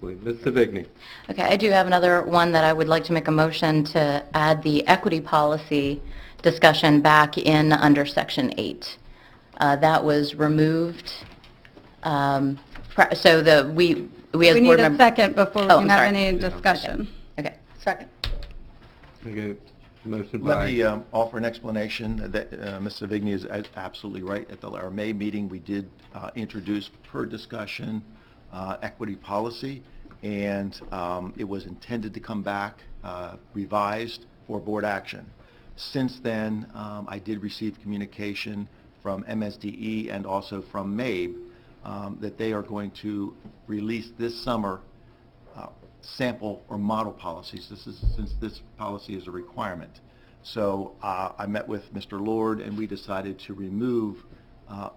please. Ms. Sivigny. Okay, I do have another one that I would like to make a motion to add the equity policy discussion back in under Section 8. That was removed. So we as We board need a members. second before we Oh, can I'm have sorry. any discussion. Okay, second. Okay. Motion Let by... me offer an explanation that Ms. Sivigny is absolutely right. At our May meeting, we did introduce per discussion equity policy, and it was intended to come back revised for board action. Since then, I did receive communication from MSDE and also from MABE that they are going to release this summer sample or model policies. Since this policy is a requirement. So I met with Mr. Lord, and we decided to remove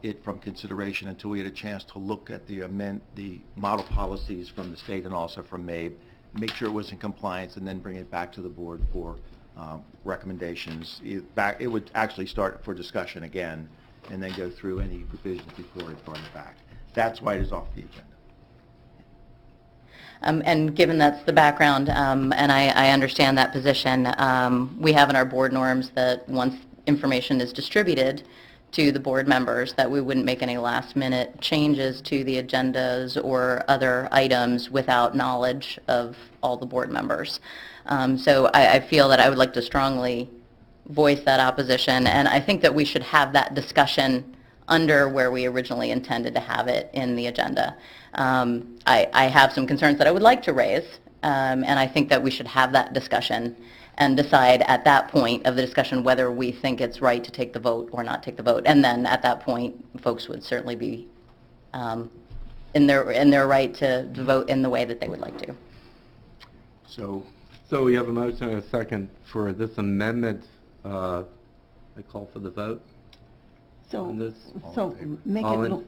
it from consideration until we had a chance to look at the model policies from the state and also from MABE, make sure it was in compliance, and then bring it back to the board for recommendations. It would actually start for discussion again, and then go through any revisions before it brought it back. That's why it is off the agenda. And given that's the background, and I understand that position, we have in our board norms that once information is distributed to the board members, that we wouldn't make any last-minute changes to the agendas or other items without knowledge of all the board members. So I feel that I would like to strongly voice that opposition, and I think that we should have that discussion under where we originally intended to have it in the agenda. I have some concerns that I would like to raise, and I think that we should have that discussion and decide at that point of the discussion whether we think it's right to take the vote or not take the vote. And then at that point, folks would certainly be in their right to vote in the way that they would like to. So we have a motion and a second for this amendment. I call for the vote. on this. So make it a little,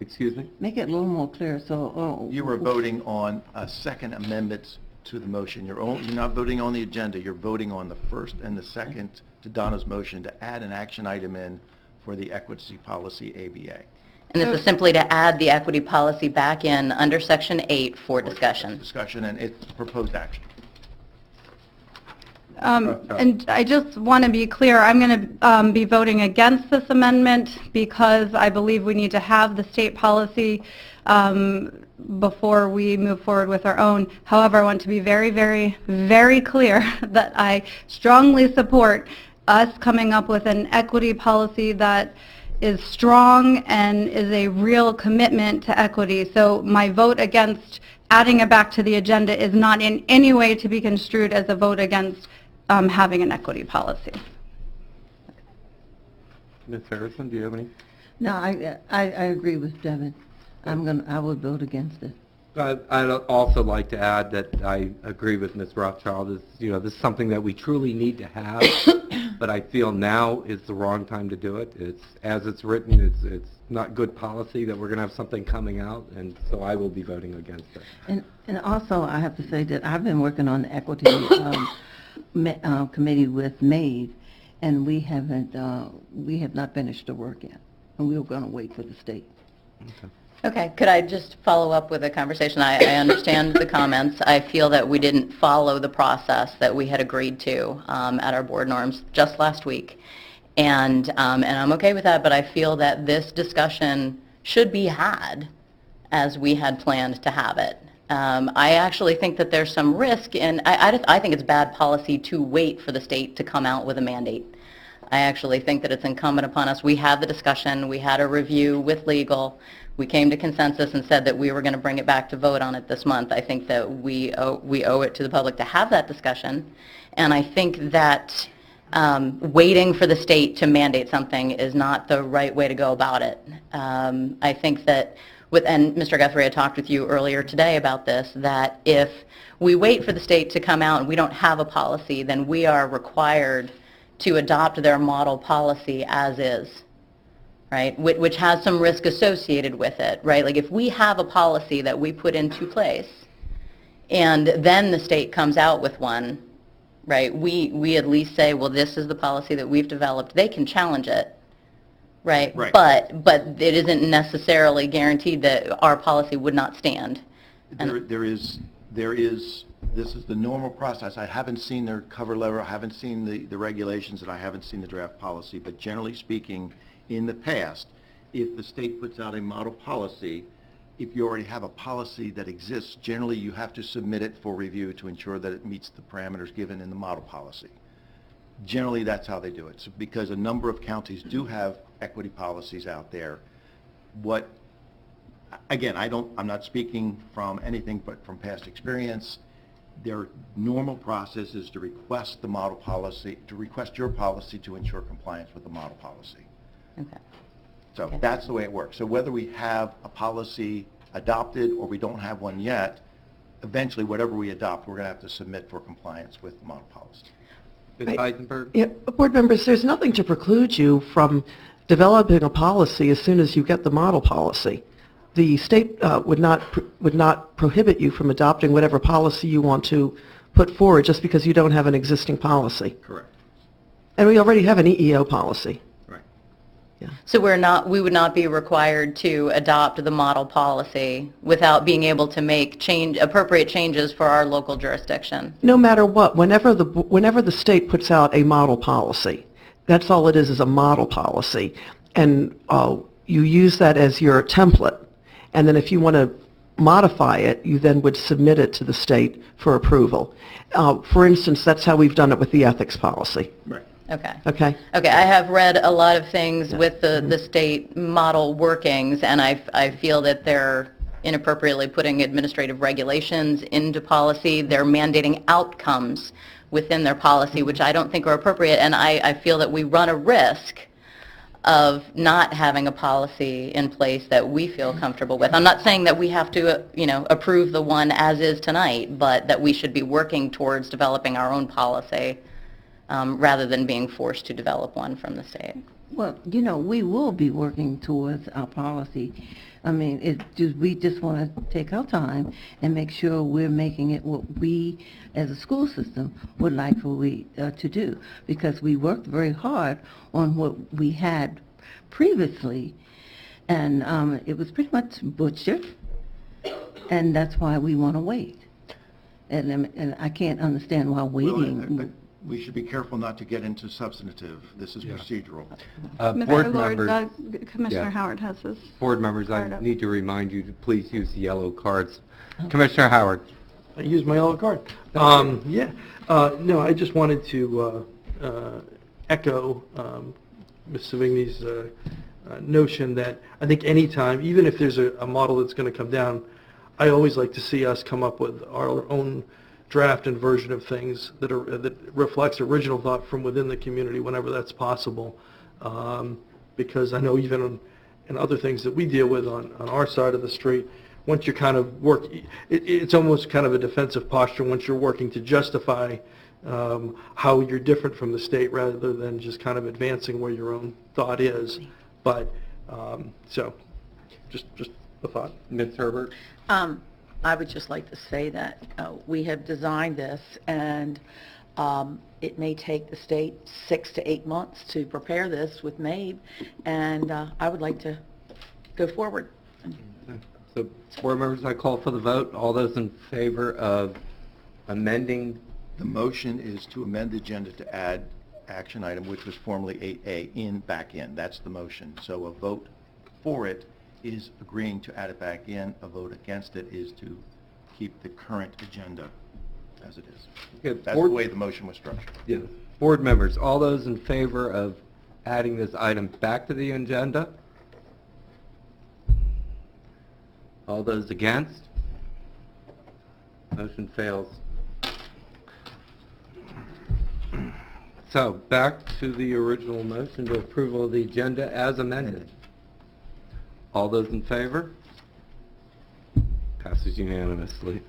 Excuse me? make it a little more clear, so. you were voting on a second amendment to the motion. You're not voting on the agenda. You're voting on the first and the second to Donna's motion to add an action item in for the equity policy ABA. And this is simply to add the equity policy back in under Section 8 for discussion. Discussion and its proposed action. And I just want to be clear, I'm going to be voting against this amendment because I believe we need to have the state policy before we move forward with our own. However, I want to be very, very, very clear that I strongly support us coming up with an equity policy that is strong and is a real commitment to equity. So my vote against adding it back to the agenda is not in any way to be construed as a vote against having an equity policy. Ms. Harrison, do you have any? No, I agree with Devin. I would vote against it. I'd also like to add that I agree with Ms. Rothschild. This is something that we truly need to have, but I feel now is the wrong time to do it. As it's written, it's not good policy that we're going to have something coming out, and so I will be voting against it. And also, I have to say that I've been working on the equity committee with MABE, and we have not finished the work yet, and we were going to wait for the state. Okay. Okay, could I just follow up with a conversation? I understand the comments. I feel that we didn't follow the process that we had agreed to at our board norms just last week. And I'm okay with that, but I feel that this discussion should be had as we had planned to have it. I actually think that there's some risk, and I think it's bad policy to wait for the state to come out with a mandate. I actually think that it's incumbent upon us. We had the discussion, we had a review with legal, we came to consensus and said that we were going to bring it back to vote on it this month. I think that we owe it to the public to have that discussion, and I think that waiting for the state to mandate something is not the right way to go about it. I think that, and Mr. Guthrie had talked with you earlier today about this, that if we wait for the state to come out and we don't have a policy, then we are required to adopt their model policy as is, right, which has some risk associated with it, right? Like if we have a policy that we put into place and then the state comes out with one, right, we at least say, well, this is the policy that we've developed. They can challenge it, right? Right. But it isn't necessarily guaranteed that our policy would not stand. There is, this is the normal process. I haven't seen their cover letter, I haven't seen the regulations, and I haven't seen the draft policy, but generally speaking, in the past, if the state puts out a model policy, if you already have a policy that exists, generally you have to submit it for review to ensure that it meets the parameters given in the model policy. Generally, that's how they do it. So because a number of counties do have equity policies out there, again, I'm not speaking from anything but from past experience. Their normal process is to request the model policy, to request your policy to ensure compliance with the model policy. Okay. So Okay. that's the way it works. So whether we have a policy adopted or we don't have one yet, eventually whatever we adopt, we're going to have to submit for compliance with the model policy. Ms. Eisenberg? Yeah, board members, there's nothing to preclude you from developing a policy as soon as you get the model policy. The state would not prohibit you from adopting whatever policy you want to put forward just because you don't have an existing policy. Correct. And we already have an EEO policy. Right. Yeah. So we would not be required to adopt the model policy without being able to make appropriate changes for our local jurisdiction. No matter what, whenever the state puts out a model policy, that's all it is a model policy. And you use that as your template. And then if you want to modify it, you then would submit it to the state for approval. For instance, that's how we've done it with the ethics policy. Right. Okay. Okay? Okay, I have read a lot of things with the state model workings, and I feel that they're inappropriately putting administrative regulations into policy. They're mandating outcomes within their policy, which I don't think are appropriate, and I feel that we run a risk of not having a policy in place that we feel comfortable with. I'm not saying that we have to, approve the one as is tonight, but that we should be working towards developing our own policy rather than being forced to develop one from the state. Well, we will be working towards our policy. I mean, we just want to take our time and make sure we're making it what we, as a school system, would like for we to do. Because we worked very hard on what we had previously, and it was pretty much butchered, and that's why we want to wait. And I can't understand why waiting. Well, we should be careful not to get into substantive. This is procedural. Board Mr. Lord, members, Commissioner Yeah. Howard has his. board members, Fired I up. need to remind you to please use the yellow cards. Commissioner Howard? I used my yellow card. No, I just wanted to echo Ms. Sivigny's notion that I think anytime, even if there's a model that's going to come down, I always like to see us come up with our own draft and version of things that reflects original thought from within the community whenever that's possible. Because I know even in other things that we deal with on our side of the street, once you kind of it's almost kind of a defensive posture once you're working to justify how you're different from the state rather than just kind of advancing where your own thought is. But, so, just a thought. Ms. Herbert? I would just like to say that we have designed this, and it may take the state 6 to 8 months to prepare this with MABE, and I would like to go forward. So, board members, I call for the vote. All those in favor of amending? The motion is to amend the agenda to add action item, which was formerly 8A, back in. That's the motion. So a vote for it is agreeing to add it back in. A vote against it is to keep the current agenda as it is. Okay, That's the way the motion was structured. Yeah. Board members, all those in favor of adding this item back to the agenda? All those against? Motion fails. So, back to the original motion to approval of the agenda as amended. All those in favor? Passes unanimously.